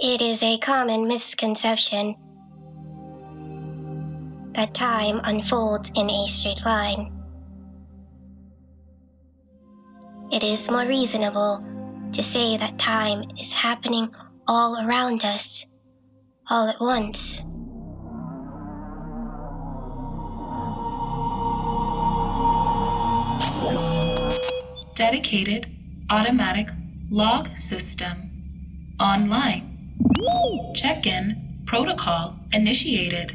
It is a common misconception that time unfolds in a straight line. It is more reasonable to say that time is happening all around us, all at once. Dedicated automatic log system online. Check-in protocol initiated.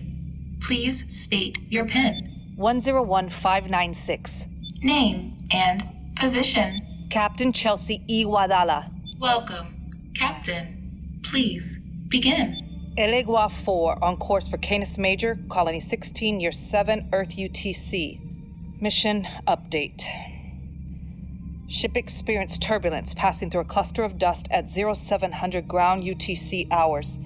Please state your PIN. 101596. Name and position. Captain Chelsea E. Wadala. Welcome, Captain. Please begin. Elegua IV on course for Canis Major, Colony 16, Year 7, Earth UTC. Mission update. Ship experienced turbulence passing through a cluster of dust at 0700 ground UTC hours.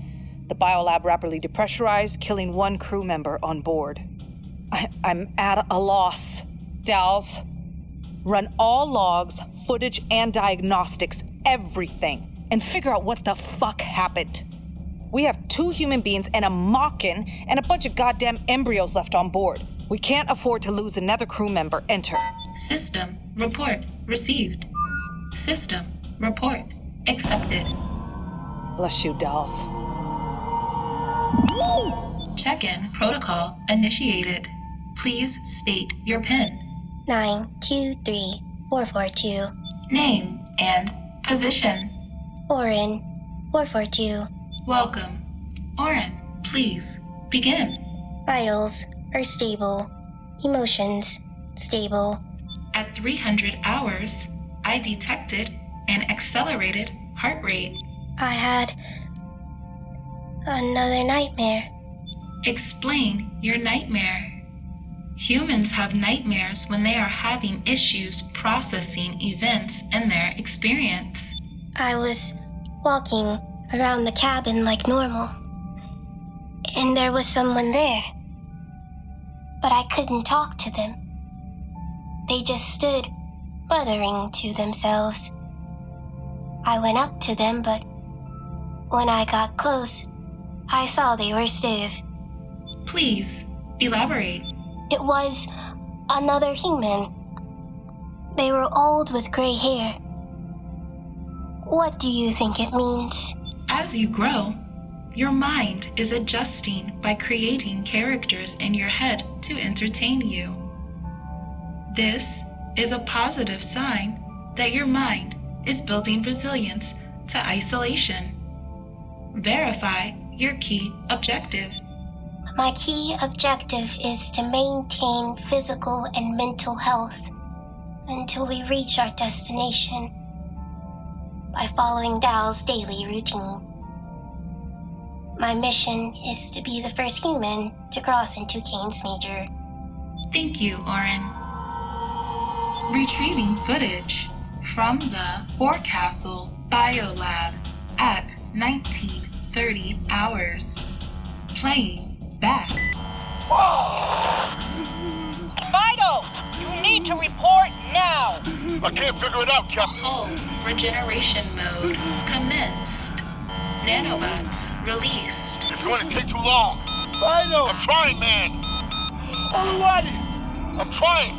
The biolab rapidly depressurized, killing one crew member on board. I'm at a loss. Dals, run all logs, footage, and diagnostics, everything, and figure out what the fuck happened. We have 2 human beings and a Mockin and a bunch of goddamn embryos left on board. We can't afford to lose another crew member. Enter. System report received. System report accepted. Bless you, Dals. Check-in protocol initiated. Please state your PIN. 923442. Name and position. Oryn 442. Welcome. Oryn, please begin. Vitals are stable. Emotions stable. At 300 hours, I detected an accelerated heart rate. I had another nightmare. Explain your nightmare. Humans have nightmares when they are having issues processing events in their experience. I was walking around the cabin like normal, and there was someone there, but I couldn't talk to them. They just stood, muttering to themselves. I went up to them, but when I got close, I saw they were stiff. Please, elaborate. It was another human. They were old with gray hair. What do you think it means? As you grow, your mind is adjusting by creating characters in your head to entertain you. This is a positive sign that your mind is building resilience to isolation. Verify your key objective. My key objective is to maintain physical and mental health until we reach our destination by following Dal's daily routine. My mission is to be the first human to cross into Canis Major. Thank you, Oryn. Retrieving footage from the Forecastle Biolab at 1930 hours. Playing back. Fido! You need to report now! I can't figure it out, Captain. Hull regeneration mode commenced. Nanobots released. It's going to take too long. Fido! I'm trying, man. Oluwadi! I'm trying.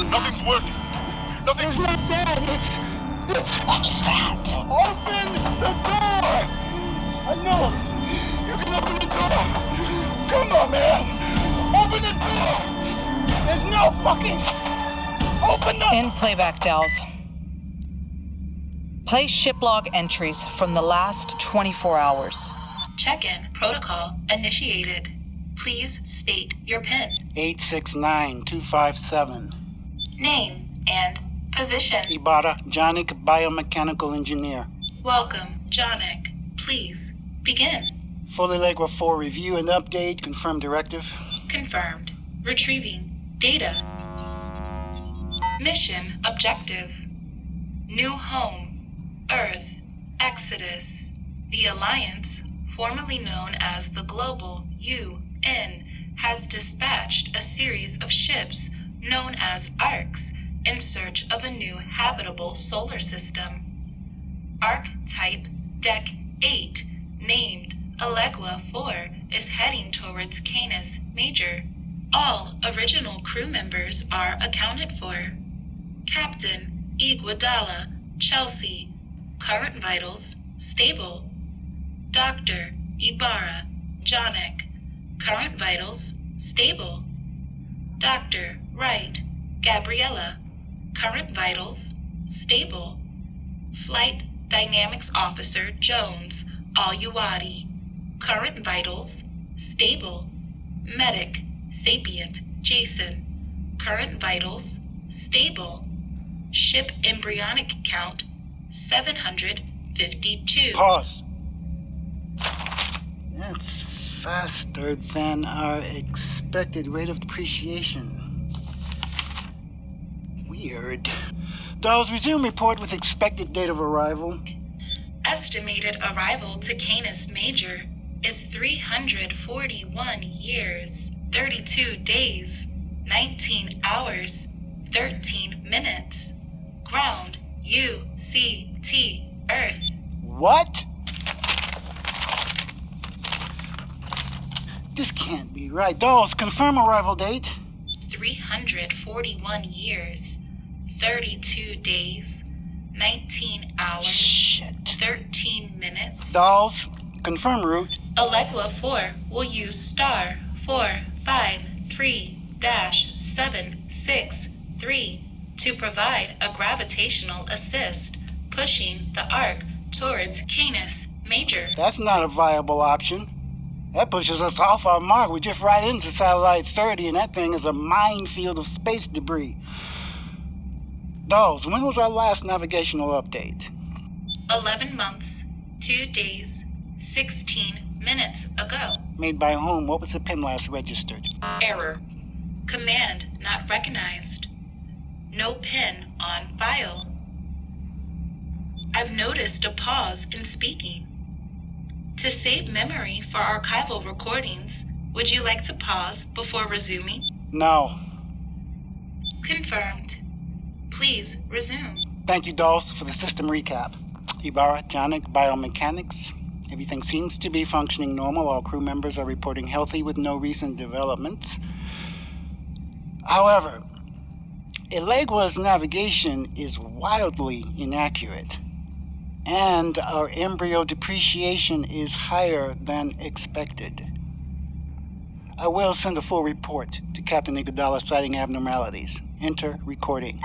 Nothing's working. Nothing's... It's not that. It's... What's that? Open the door! I know. You can open the door. Come on, man. Open the door. There's no fucking... Open the... End playback, Dals. Play ship log entries from the last 24 hours. Check-in protocol initiated. Please state your PIN. 869257. Name and position. Ibarra, Jonic Biomechanical Engineer. Welcome, Jonic. Please begin. Full Elegua IV review and update. Confirmed directive. Confirmed. Retrieving data. Mission objective. New home. Earth. Exodus. The Alliance, formerly known as the Global UN, has dispatched a series of ships known as ARCs in search of a new habitable solar system. Archetype Deck 8 named Elegua IV, is heading towards Canis Major. All original crew members are accounted for. Captain Iguodala, Chelsea. Current vitals, stable. Dr. Ibarra, Janek. Current vitals, stable. Dr. Wright, Gabriella. Current vitals, stable. Flight Dynamics Officer Jones, Oluwadi. Current vitals, stable. Medic, Sapient, Jason. Current vitals, stable. Ship embryonic count, 752. Pause. That's faster than our expected rate of depreciation. Weird. Dolls, resume report with expected date of arrival. Estimated arrival to Canis Major is 341 years, 32 days, 19 hours, 13 minutes. Ground UCT Earth. What? This can't be right. Dolls, confirm arrival date. 341 years, 32 days, 19 hours, Shit. 13 minutes. Dolls, confirm route. Elegua IV will use star 453-763 to provide a gravitational assist, pushing the arc towards Canis Major. That's not a viable option. That pushes us off our mark. We drift right into satellite 30, and that thing is a minefield of space debris. Dolls, when was our last navigational update? 11 months, 2 days, 16 minutes ago. Made by whom? What was the pin last registered? Error. Command not recognized. No pin on file. I've noticed a pause in speaking. To save memory for archival recordings, would you like to pause before resuming? No. Confirmed. Please resume. Thank you, Dolls, for the system recap. Ibarra, Janek, biomechanics. Everything seems to be functioning normal. All crew members are reporting healthy with no recent developments. However, Elegua's navigation is wildly inaccurate, and our embryo depreciation is higher than expected. I will send a full report to Captain Iguodala citing abnormalities. Enter recording.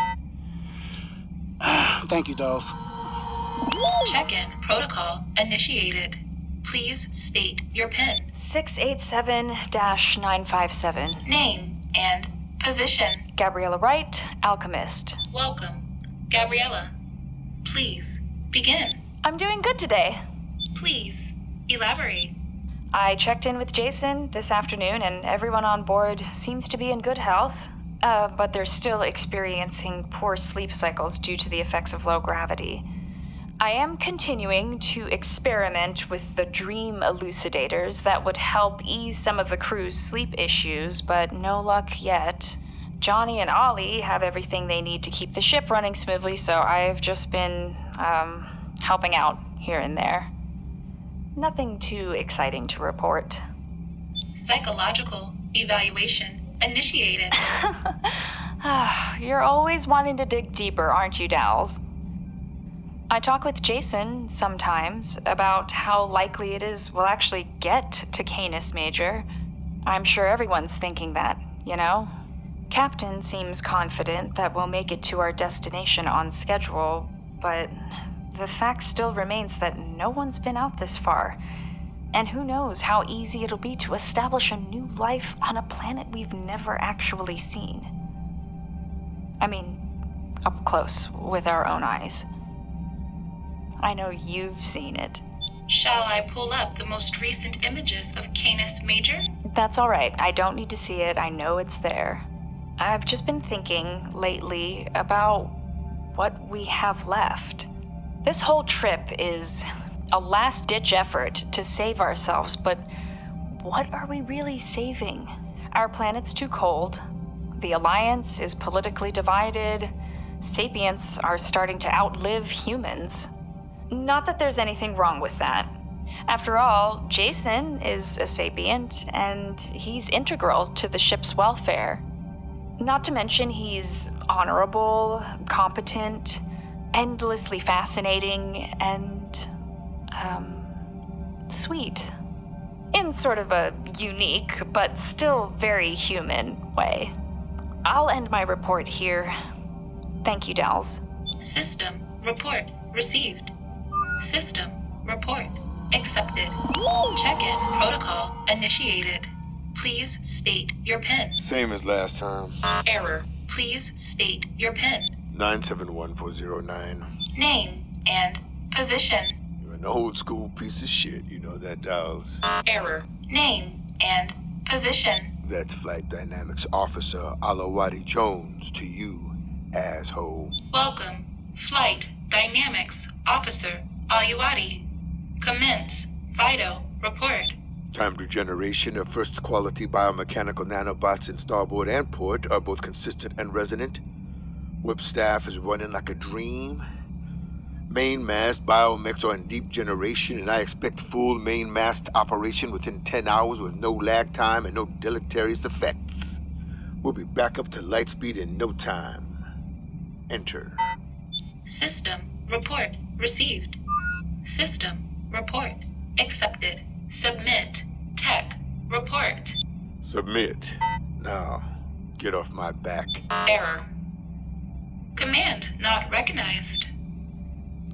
Thank you, Dolls. Check-in protocol initiated. Please state your PIN, 687-957. name, and position. Gabriella Wright, Alchemist. Welcome, Gabriella. Please begin. I'm doing good today. Please elaborate. I checked in with Jason this afternoon, and everyone on board seems to be in good health, but they're still experiencing poor sleep cycles due to the effects of low gravity. I am continuing to experiment with the dream elucidators that would help ease some of the crew's sleep issues, but no luck yet. Johnny and Ollie have everything they need to keep the ship running smoothly, so I've just been, helping out here and there. Nothing too exciting to report. Psychological evaluation initiated. You're always wanting to dig deeper, aren't you, Dowles? I talk with Jason sometimes about how likely it is we'll actually get to Canis Major. I'm sure everyone's thinking that, you know? Captain seems confident that we'll make it to our destination on schedule, but the fact still remains that no one's been out this far, and who knows how easy it'll be to establish a new life on a planet we've never actually seen. I mean, up close, with our own eyes. I know you've seen it. Shall I pull up the most recent images of Canis Major? That's all right. I don't need to see it. I know it's there. I've just been thinking lately about what we have left. This whole trip is a last-ditch effort to save ourselves, but what are we really saving? Our planet's too cold. The Alliance is politically divided. Sapients are starting to outlive humans. Not that there's anything wrong with that. After all, Jason is a sapient, and he's integral to the ship's welfare. Not to mention he's honorable, competent, endlessly fascinating, and, sweet. In sort of a unique, but still very human way. I'll end my report here. Thank you, Dals. System report received. System report accepted. Check-in protocol initiated. Please state your PIN. Same as last time. Error. Please state your PIN. 971409. Name and position. You're an old school piece of shit, you know that, Dolls. Error. Name and position. That's Flight Dynamics Officer Oluwadi Jones to you, asshole. Welcome, Flight Dynamics Officer Oluwadi. Commence Fido report. Time to generation of first quality biomechanical nanobots in starboard and port are both consistent and resonant. Whip staff is running like a dream. Main mast biomechs are in deep generation, and I expect full main mast operation within 10 hours with no lag time and no deleterious effects. We'll be back up to light speed in no time. Enter. System report received. System report accepted. Submit tech report. Submit. Now, get off my back. Error. Command not recognized.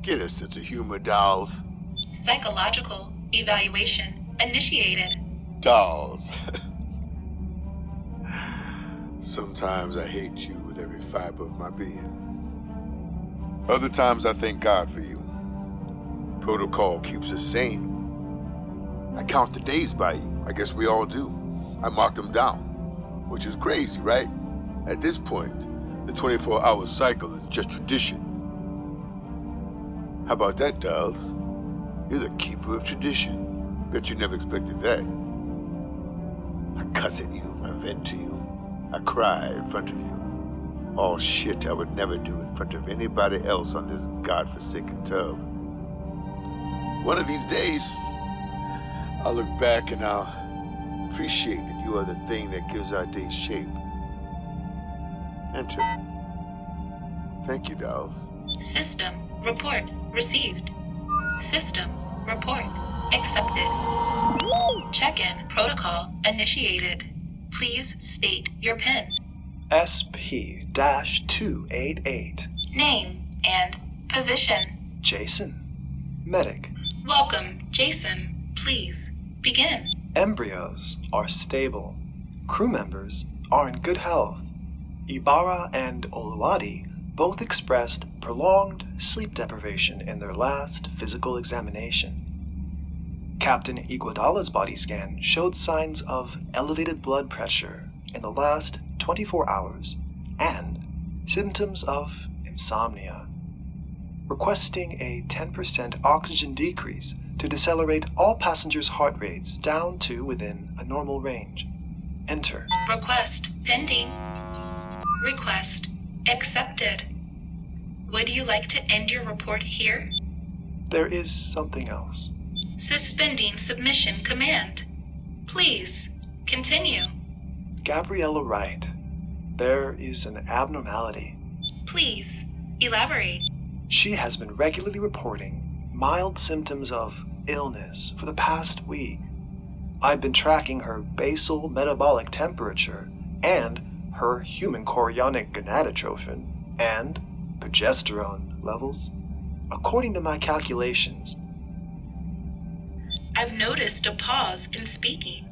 Get a sense of humor, Dolls. Psychological evaluation initiated. Dolls. Sometimes I hate you with every fiber of my being. Other times I thank God for you. Protocol keeps us sane. I count the days by you. I guess we all do. I mark them down. Which is crazy, right? At this point, the 24-hour cycle is just tradition. How about that, Dolls? You're the keeper of tradition. Bet you never expected that. I cuss at you, I vent to you, I cry in front of you. All shit I would never do in front of anybody else on this godforsaken tub. One of these days, I'll look back and I'll appreciate that you are the thing that gives our days shape. Enter. Thank you, Dolls. System report received. System report accepted. Check-in protocol initiated. Please state your PIN. SP-288. Name and position. Jason. Medic. Welcome, Jason. Please begin. Embryos are stable. Crew members are in good health. Ibarra and Oluwadi both expressed prolonged sleep deprivation in their last physical examination. Captain Iguodala's body scan showed signs of elevated blood pressure in the last 24 hours and symptoms of insomnia. Requesting a 10% oxygen decrease to decelerate all passengers' heart rates down to within a normal range. Enter. Request pending. Request accepted. Would you like to end your report here? There is something else. Suspending submission command. Please continue. Gabriella Wright. There is an abnormality. Please elaborate. She has been regularly reporting mild symptoms of illness for the past week. I've been tracking her basal metabolic temperature and her human chorionic gonadotrophin and progesterone levels. According to my calculations, I've noticed a pause in speaking.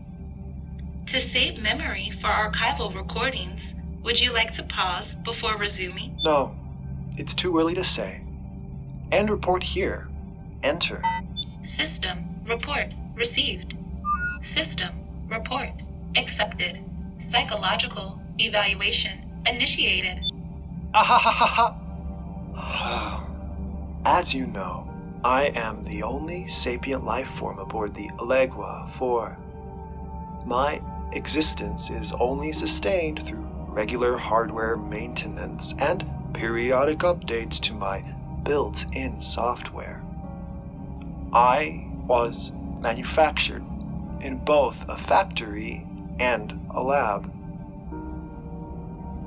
To save memory for archival recordings, would you like to pause before resuming? no, it's too early to say. End report here. Enter. System report received. System report accepted. Psychological evaluation initiated. As you know, I am the only sapient life form aboard the Elegua IV. My existence is only sustained through regular hardware maintenance and periodic updates to my built-in software. I was manufactured in both a factory and a lab.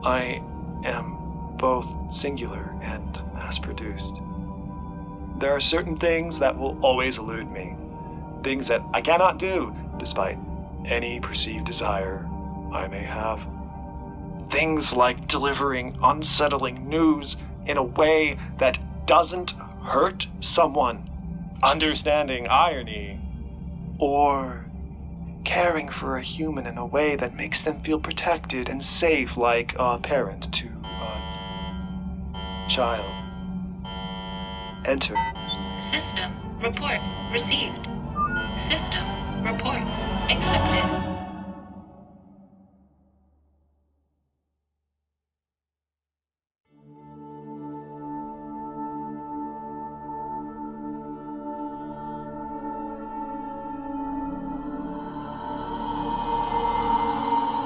I am both singular and mass-produced. There are certain things that will always elude me, things that I cannot do despite any perceived desire I may have. Things like delivering unsettling news in a way that doesn't hurt someone, understanding irony, or caring for a human in a way that makes them feel protected and safe, like a parent to a child. Enter. System report received. System report accepted.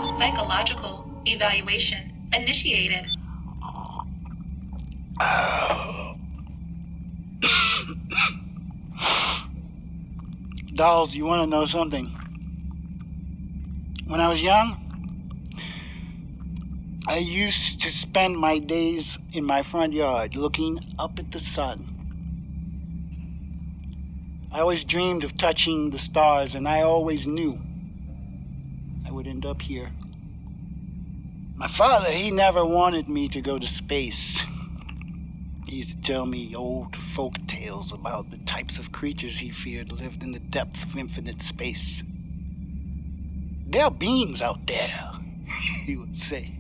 Psychological evaluation initiated. Dolls, you want to know something? When I was young, I used to spend my days in my front yard looking up at the sun. I always dreamed of touching the stars, and I always knew I would end up here. My father, he never wanted me to go to space. He used to tell me old folk tales about the types of creatures he feared lived in the depth of infinite space. There are beings out there, he would say,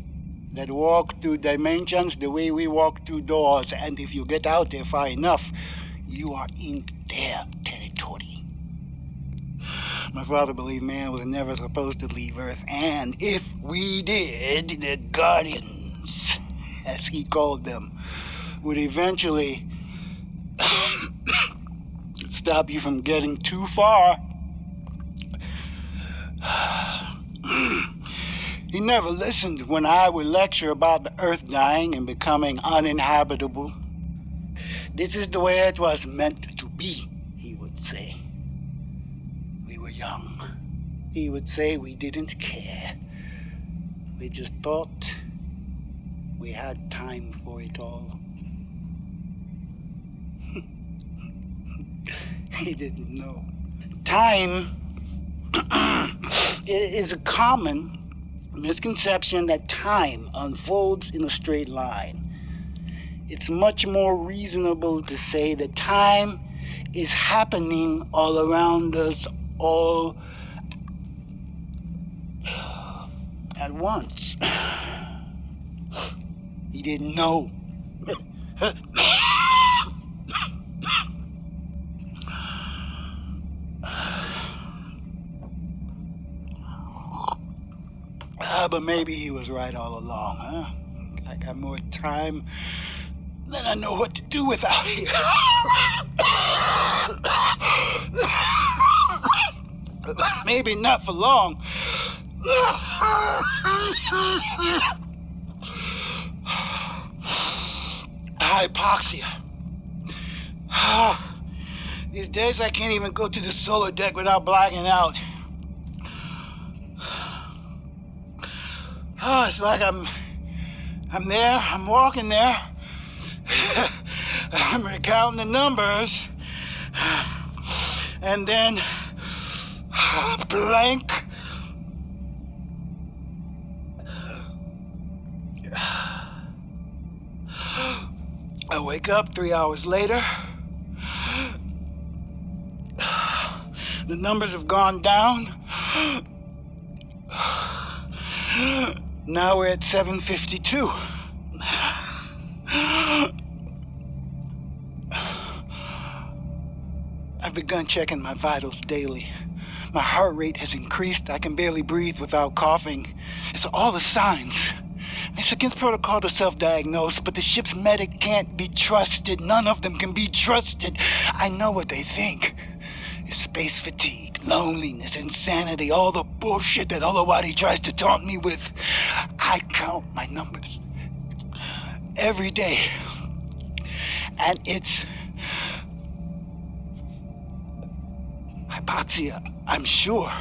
that walk through dimensions the way we walk through doors, and if you get out there far enough, you are in their territory. My father believed man was never supposed to leave Earth, and if we did, the guardians, as he called them, would eventually stop you from getting too far. He never listened when I would lecture about the Earth dying and becoming uninhabitable. This is the way it was meant to be, he would say. We were young. He would say we didn't care. We just thought we had time for it all. He didn't know. Time is a common misconception that time unfolds in a straight line. It's much more reasonable to say that time is happening all around us all at once. He didn't know. But maybe he was right all along, huh? I got more time than I know what to do without here. Maybe not for long. Hypoxia. These days I can't even go to the solar deck without blacking out. Oh, it's like I'm there, I'm walking there. I'm recounting the numbers. And then blank. I wake up 3 hours later. The numbers have gone down. Now we're at 7:52. I've begun checking my vitals daily. My heart rate has increased. I can barely breathe without coughing. It's all the signs. It's against protocol to self-diagnose, but the ship's medic can't be trusted. None of them can be trusted. I know what they think. It's space fatigue, loneliness, insanity, all the bullshit that Oluwadi tries to taunt me with. I count my numbers every day, and it's hypoxia, I'm sure.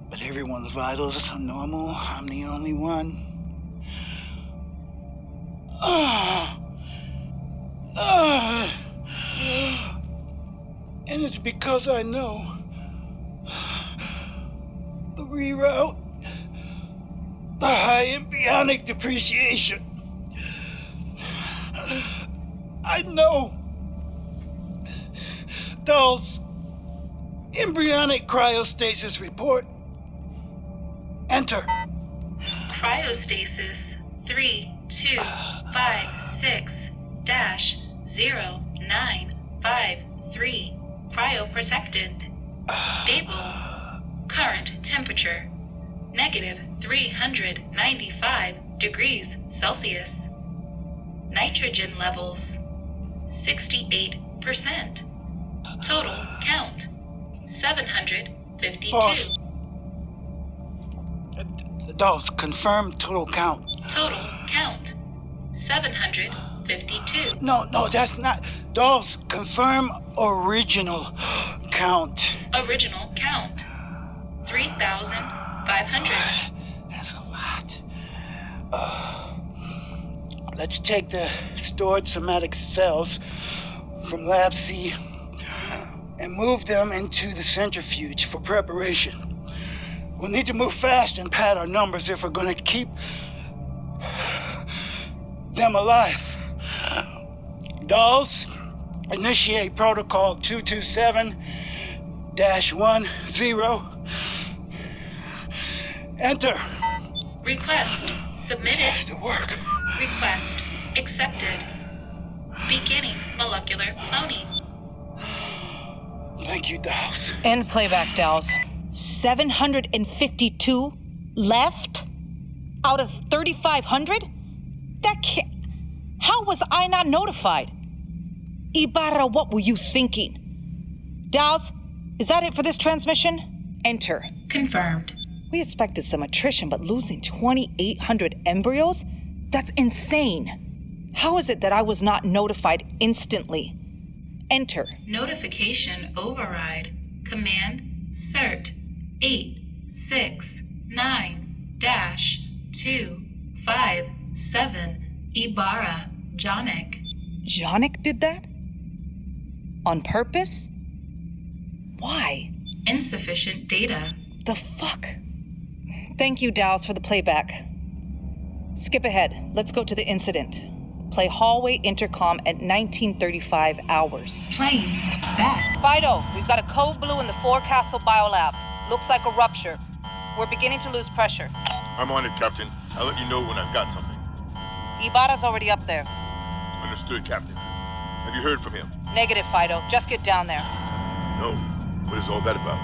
But everyone's vitals are normal. I'm the only one. And it's because I know the reroute, the high embryonic depreciation. I know those embryonic cryostasis report. Enter. Cryostasis 3256-0953. Cryoprotected. Stable. Current temperature -395 degrees Celsius. Nitrogen levels 68%. Total count 752. Boss. Dolls, confirm total count. Total count 752. No, that's not. Dolls, confirm original count. Original count 3,500. That's a lot. Let's take the stored somatic cells from Lab C and move them into the centrifuge for preparation. We'll need to move fast and pad our numbers if we're going to keep them alive. Dolls, initiate protocol 227-10. Enter. Request submitted. This has to work. Request accepted. Beginning molecular cloning. Thank you, Dolls. End playback, Dolls. 752 left out of 3,500? That can't... How was I not notified? Ibarra, what were you thinking? Dolls, is that it for this transmission? Enter. Confirmed. We expected some attrition, but losing 2,800 embryos? That's insane. How is it that I was not notified instantly? Enter. Notification override. Command cert 869-257 Ibarra Jonic. Jonic did that? On purpose? Why? Insufficient data. The fuck? Thank you, Dowse, for the playback. Skip ahead. Let's go to the incident. Play hallway intercom at 1935 hours. Playing back. Fido, we've got a Cove Blue in the Forecastle Biolab. Looks like a rupture. We're beginning to lose pressure. I'm on it, Captain. I'll let you know when I've got something. Ibarra's already up there. Understood, Captain. Have you heard from him? Negative, Fido. Just get down there. No. What is all that about?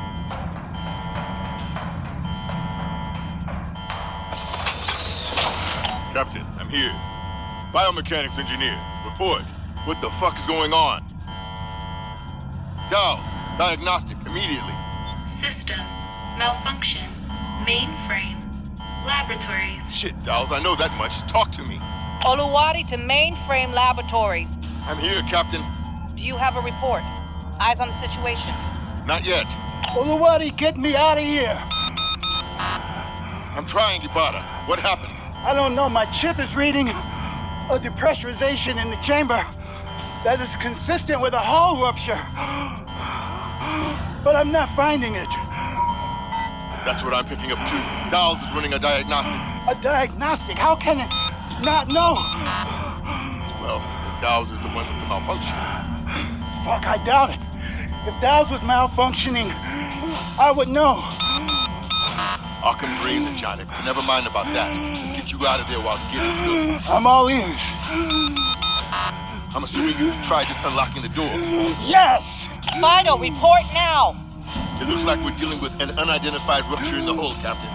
Captain, I'm here. Biomechanics engineer. Report. What the fuck is going on? Dolls, diagnostic, immediately. System malfunction. Mainframe. Laboratories. Shit, Dolls, I know that much. Talk to me. Oluwadi to mainframe laboratories. I'm here, Captain. Do you have a report? Eyes on the situation. Not yet. Oluwadi, get me out of here. I'm trying, Ibarra. What happened? I don't know. My chip is reading a depressurization in the chamber that is consistent with a hull rupture. But I'm not finding it. That's what I'm picking up too. Dolls is running a diagnostic. A diagnostic? How can it not know? Well, if Dolls is the one with the malfunction. Fuck, I doubt it. If Dolls was malfunctioning, I would know. Occam's razor, Johnny, but never mind about that. Let's get you out of there while the getting's good. I'm all ears. I'm assuming you tried just unlocking the door. Yes! Fido, report now! It looks like we're dealing with an unidentified rupture in the hull, Captain.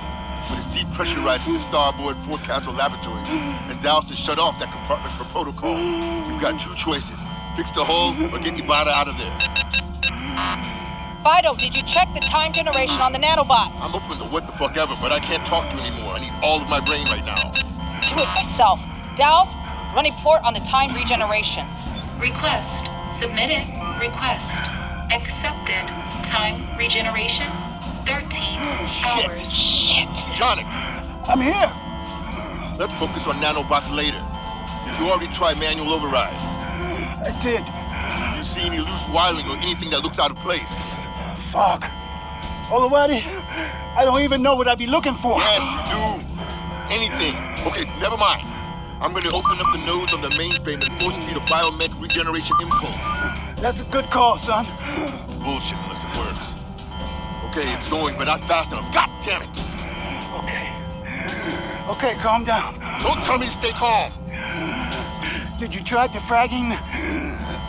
But it's depressurizing the starboard forecastle laboratory, and Dolls has shut off that compartment for protocol. You've got two choices. Fix the hull or get Ibarra out of there. Fido, did you check the time generation on the nanobots? I'm open to what the fuck ever, but I can't talk to you anymore. I need all of my brain right now. Do it myself. Dals, run a report on the time regeneration. Request. Submitted. Request. Accepted. Time regeneration. 13 hours. Shit. Johnny, I'm here. let's focus on nanobots later. You already tried manual override. I did. You see any loose wiring or anything that looks out of place? Fuck. Oluwadi, I don't even know what I'd be looking for. Yes, you do. Anything. Okay, never mind. I'm going to open up the nodes on the mainframe and force feed a biomech regeneration impulse. That's a good call, son. It's bullshit unless it works. Okay, it's going, but not fast enough. God damn it! Okay, calm down. Don't tell me to stay calm. Did you try defragging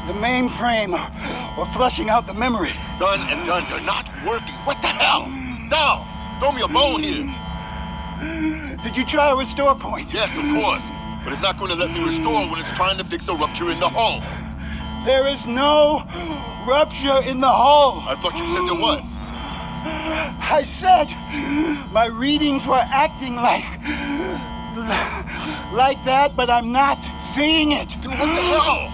the mainframe or flushing out the memory? Done and done. They're not working. What the hell? Now, throw me a bone here. Did you try a restore point? Yes, of course. But it's not going to let me restore when it's trying to fix a rupture in the hull. There is no rupture in the hull. I thought you said there was. I said my readings were acting like that, but I'm not seeing it. Dude, what the hell?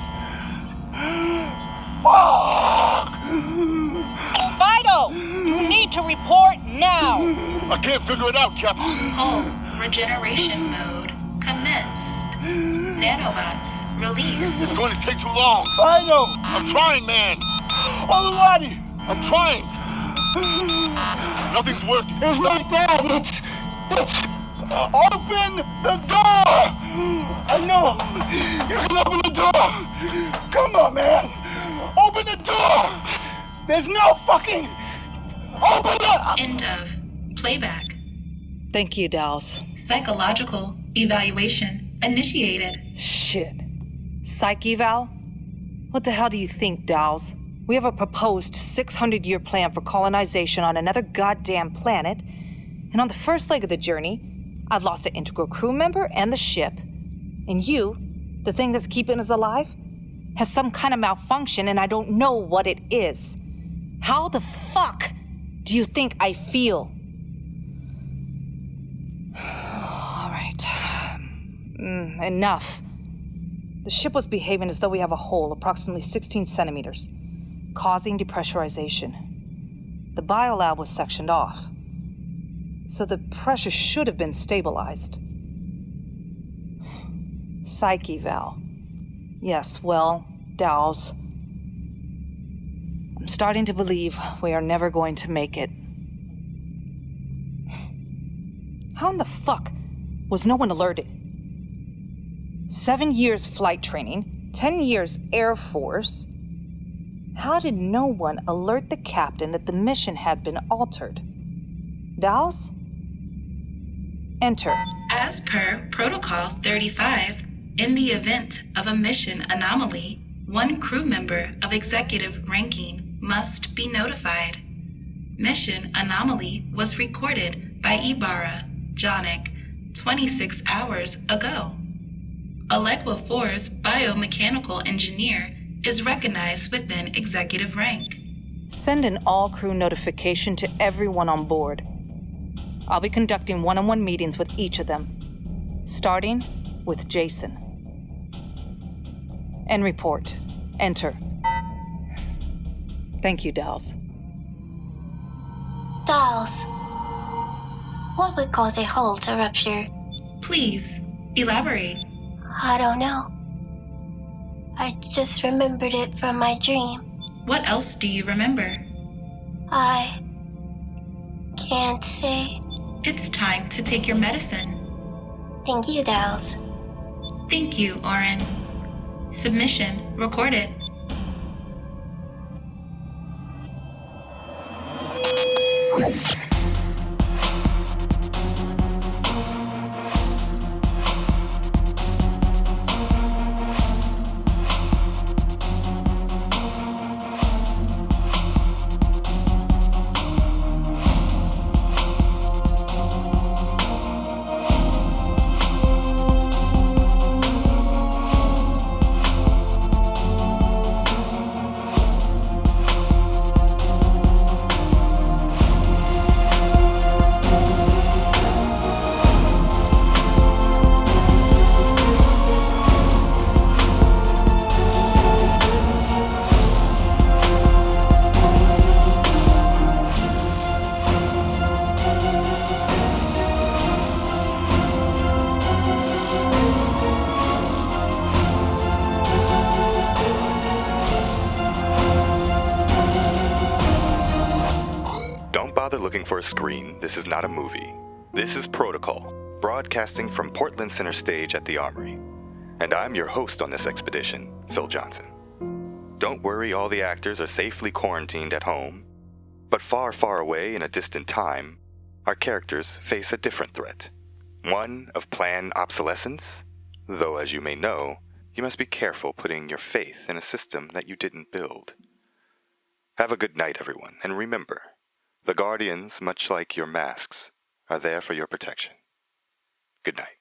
Fuck! Fido, you need to report now. I can't figure it out, Captain. Hull regeneration mode commenced. Nanobots release. It's going to take too long. Fido! I'm trying, man. Oluwadi! I'm trying. Nothing's working. It's like that. It's open the door. I know. You can open the door. Come on, man. Open the door. There's no fucking. Open it. End of playback. Thank you, Dals. Psychological evaluation initiated. Shit. Psych eval? What the hell do you think, Dals? We have a proposed 600-year plan for colonization on another goddamn planet, and on the first leg of the journey, I've lost an integral crew member and the ship. And you, the thing that's keeping us alive, has some kind of malfunction and I don't know what it is. How the fuck do you think I feel? All right. Enough. The ship was behaving as though we have a hole approximately 16 centimeters, causing depressurization. The biolab was sectioned off, so the pressure should have been stabilized. Psych eval. Yes, well, Dals. I'm starting to believe we are never going to make it. How in the fuck was no one alerted? 7 years flight training, 10 years Air Force. How did no one alert the captain that the mission had been altered? Dals? Enter. As per Protocol 35, in the event of a mission anomaly, one crew member of executive ranking must be notified. Mission anomaly was recorded by Ibarra, Jonic, 26 hours ago. Elegua IV's biomechanical engineer is recognized within executive rank. Send an all-crew notification to everyone on board. I'll be conducting one-on-one meetings with each of them, starting with Jason. End report. Enter. Thank you, Dals. Dolls. What would cause a hull to rupture? Please, elaborate. I don't know. I just remembered it from my dream. What else do you remember? I can't say. It's time to take your medicine. Thank you, Dolls. Thank you, Oryn. Submission recorded. a screen. This is not a movie. This is Protocol, broadcasting from Portland Center Stage at the Armory. And I'm your host on this expedition, Phil Johnson. Don't worry, all the actors are safely quarantined at home. But far, far away in a distant time, our characters face a different threat. One of planned obsolescence, though as you may know, you must be careful putting your faith in a system that you didn't build. Have a good night, everyone, and remember, the Guardians, much like your masks, are there for your protection. Good night.